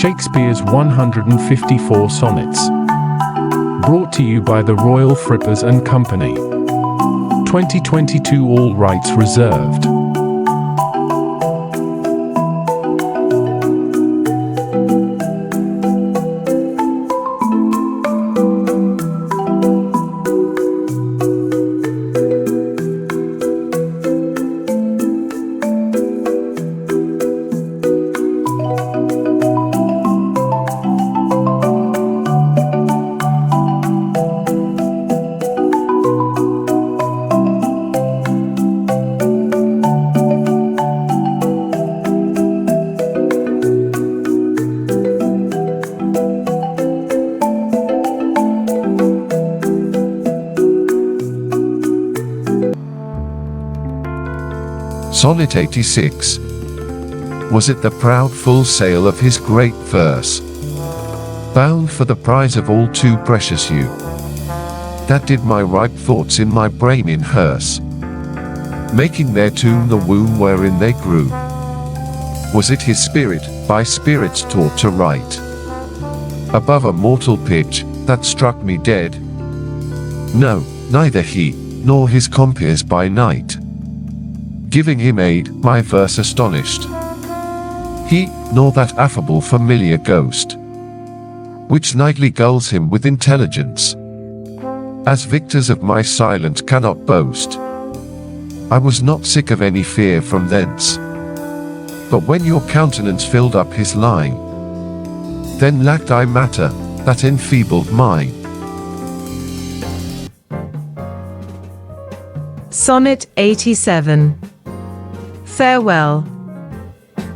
Shakespeare's 154 Sonnets. Brought to you by the Royal Frippers and Company. 2022, all rights reserved. Sonnet 86. Was it the proud full sail of his great verse, bound for the prize of all too precious you, that did my ripe thoughts in my brain inhearse, making their tomb the womb wherein they grew? Was it his spirit, by spirits taught to write, above a mortal pitch, that struck me dead? No, neither he, nor his compeers by night, giving him aid, my verse astonished. He, nor that affable familiar ghost, which nightly gulls him with intelligence, as victors of my silence cannot boast. I was not sick of any fear from thence, but when your countenance filled up his line, then lacked I matter, that enfeebled mine. Sonnet 87. Farewell.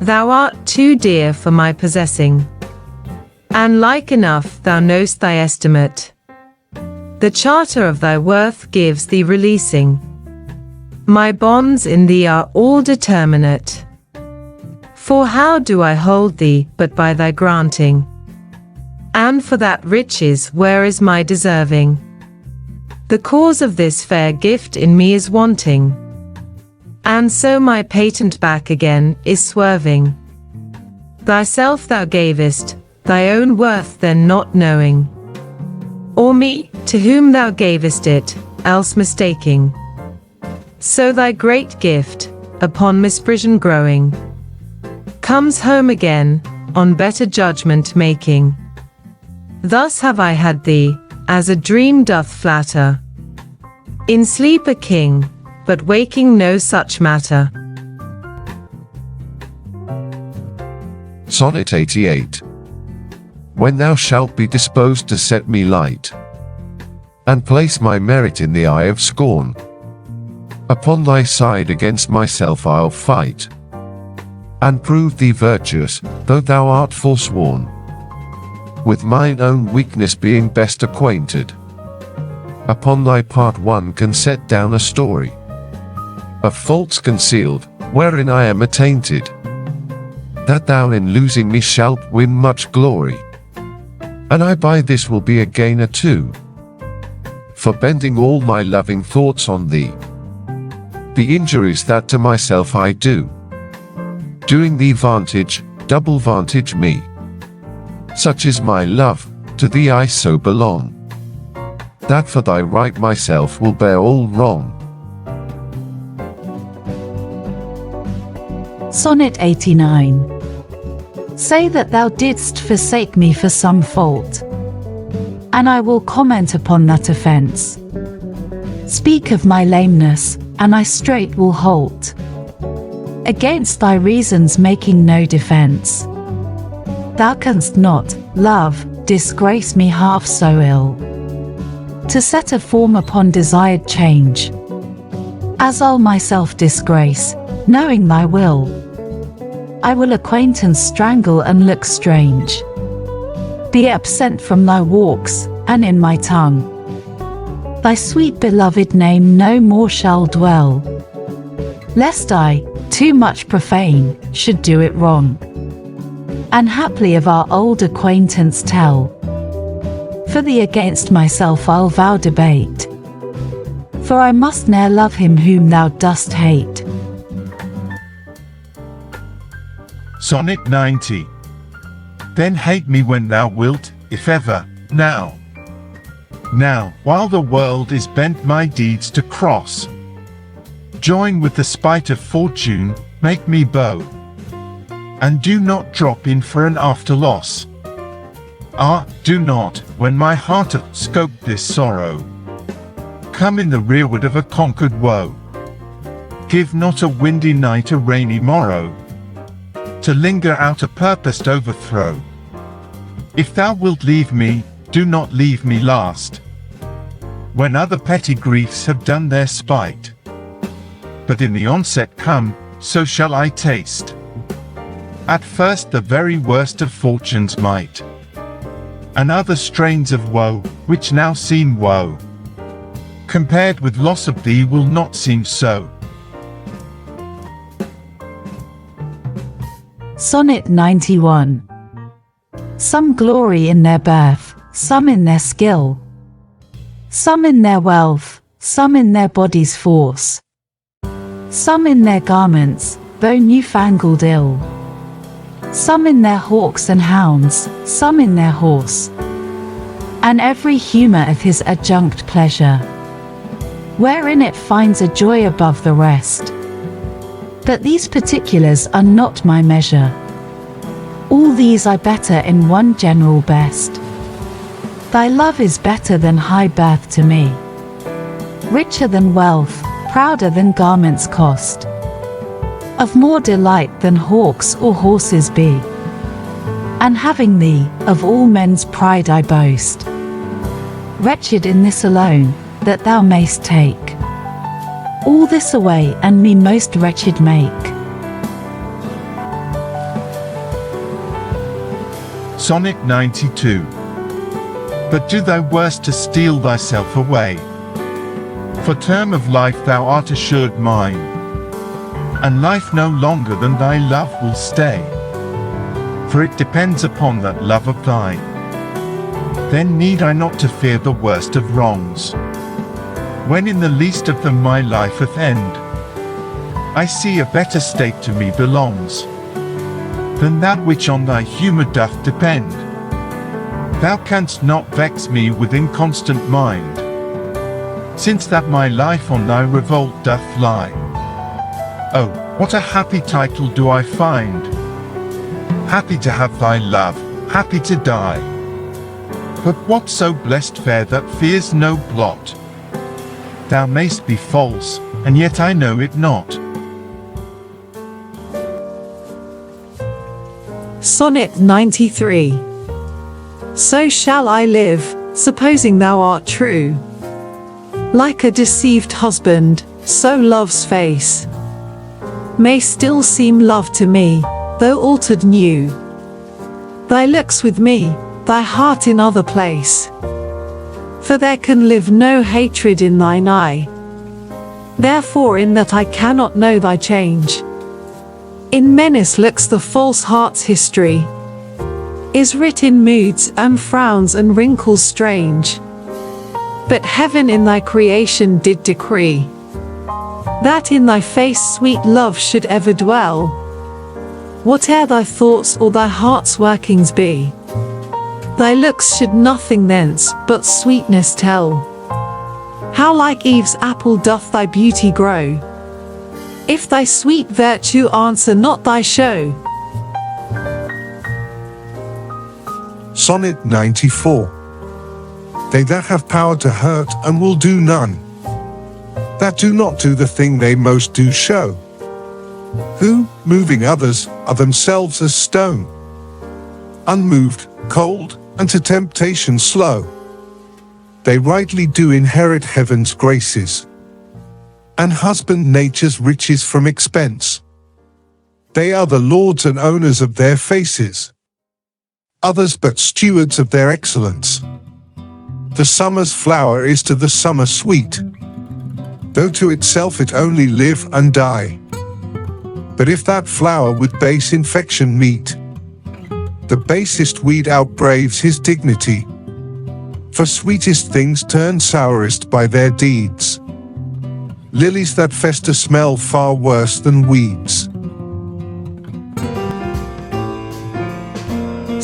Thou art too dear for my possessing, and like enough thou know'st thy estimate. The charter of thy worth gives thee releasing. My bonds in thee are all determinate. For how do I hold thee but by thy granting? And for that riches where is my deserving? The cause of this fair gift in me is wanting, and so my patent back again is swerving. Thyself thou gavest, thy own worth then not knowing, or me, to whom thou gavest it, else mistaking. So thy great gift, upon misprision growing, comes home again, on better judgment making. Thus have I had thee, as a dream doth flatter, in sleep a king, but waking no such matter. Sonnet 88. When thou shalt be disposed to set me light, and place my merit in the eye of scorn, upon thy side against myself I'll fight, and prove thee virtuous, though thou art forsworn, with mine own weakness being best acquainted. Upon thy part one can set down a story of faults concealed, wherein I am attainted, that thou in losing me shalt win much glory, and I by this will be a gainer too, for bending all my loving thoughts on thee. The injuries that to myself I do, doing thee vantage, double vantage me. Such is my love, to thee I so belong, that for thy right myself will bear all wrong. Sonnet 89. Say that thou didst forsake me for some fault, and I will comment upon that offence. Speak of my lameness, and I straight will halt, against thy reasons making no defence. Thou canst not, love, disgrace me half so ill, to set a form upon desired change, as I'll myself disgrace, knowing thy will. I will acquaintance strangle and look strange, be absent from thy walks, and in my tongue thy sweet beloved name no more shall dwell, lest I, too much profane, should do it wrong, and haply of our old acquaintance tell. For thee against myself I'll vow debate, for I must ne'er love him whom thou dost hate. Sonnet 90. Then hate me when thou wilt, if ever, now. Now, while the world is bent my deeds to cross, join with the spite of fortune, make me bow, and do not drop in for an after loss. Ah, do not, when my heart hath scoped this sorrow, come in the rearward of a conquered woe. Give not a windy night a rainy morrow, to linger out a purposed overthrow. If thou wilt leave me, do not leave me last, when other petty griefs have done their spite. But in the onset come, so shall I taste, at first the very worst of fortune's might, and other strains of woe, which now seem woe, compared with loss of thee will not seem so. Sonnet 91. Some glory in their birth, some in their skill, some in their wealth, some in their body's force, some in their garments, though newfangled ill, some in their hawks and hounds, some in their horse, and every humour of his adjunct pleasure, wherein it finds a joy above the rest. But these particulars are not my measure. All these I better in one general best. Thy love is better than high birth to me, richer than wealth, prouder than garments cost, of more delight than hawks or horses be. And having thee, of all men's pride I boast, wretched in this alone, that thou mayst take all this away and me most wretched make. Sonnet 92. But do thy worst to steal thyself away, for term of life thou art assured mine, and life no longer than thy love will stay, for it depends upon that love of thine. Then need I not to fear the worst of wrongs, when in the least of them my life hath end. I see a better state to me belongs, than that which on thy humour doth depend. Thou canst not vex me with inconstant mind, since that my life on thy revolt doth lie. Oh, what a happy title do I find! Happy to have thy love, happy to die. But what so blessed fare that fears no blot? Thou mayst be false, and yet I know it not. Sonnet 93. So shall I live, supposing thou art true. Like a deceived husband, so love's face may still seem love to me, though altered new. Thy looks with me, thy heart in other place, for there can live no hatred in thine eye. Therefore in that I cannot know thy change, in menace looks the false heart's history, is writ in moods and frowns and wrinkles strange. But heaven in thy creation did decree, that in thy face sweet love should ever dwell, whate'er thy thoughts or thy heart's workings be. Thy looks should nothing thence but sweetness tell. How like Eve's apple doth thy beauty grow, if thy sweet virtue answer not thy show. Sonnet 94. They that have power to hurt and will do none, that do not do the thing they most do show, who, moving others, are themselves as stone, unmoved, cold, and to temptation slow. They rightly do inherit heaven's graces, and husband nature's riches from expense. They are the lords and owners of their faces, others but stewards of their excellence. The summer's flower is to the summer sweet, though to itself it only live and die. But if that flower with base infection meet, the basest weed outbraves his dignity. For sweetest things turn sourest by their deeds. Lilies that fester smell far worse than weeds.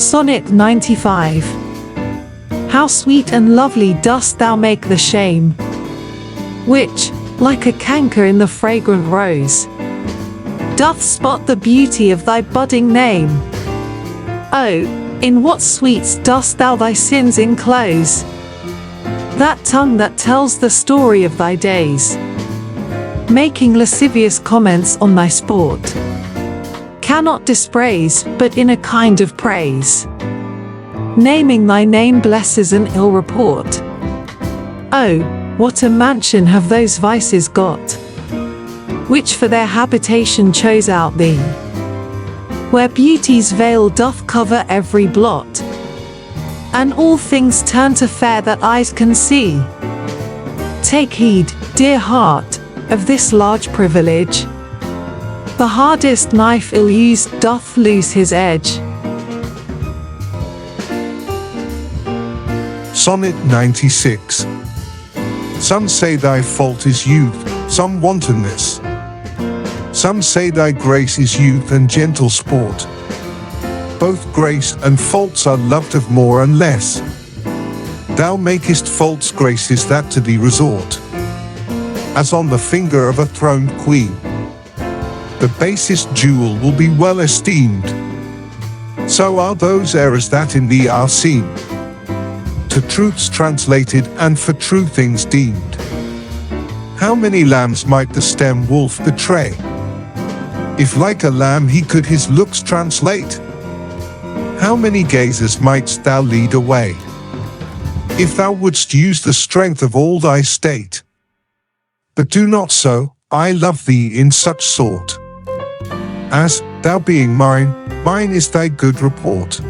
Sonnet 95. How sweet and lovely dost thou make the shame, which, like a canker in the fragrant rose, doth spot the beauty of thy budding name. Oh, in what sweets dost thou thy sins enclose, that tongue that tells the story of thy days, making lascivious comments on thy sport, cannot dispraise, but in a kind of praise, naming thy name blesses an ill report. Oh, what a mansion have those vices got, which for their habitation chose out thee, where beauty's veil doth cover every blot, and all things turn to fair that eyes can see. Take heed, dear heart, of this large privilege. The hardest knife ill-used doth lose his edge. Sonnet 96. Some say thy fault is youth, some wantonness. Some say thy grace is youth and gentle sport. Both grace and faults are loved of more and less. Thou makest faults graces that to thee resort, as on the finger of a throned queen. The basest jewel will be well esteemed. So are those errors that in thee are seen, to truths translated and for true things deemed. How many lambs might the stem wolf betray, if like a lamb he could his looks translate? How many gazers mightst thou lead away, if thou wouldst use the strength of all thy state? But do not so, I love thee in such sort, as, thou being mine, mine is thy good report.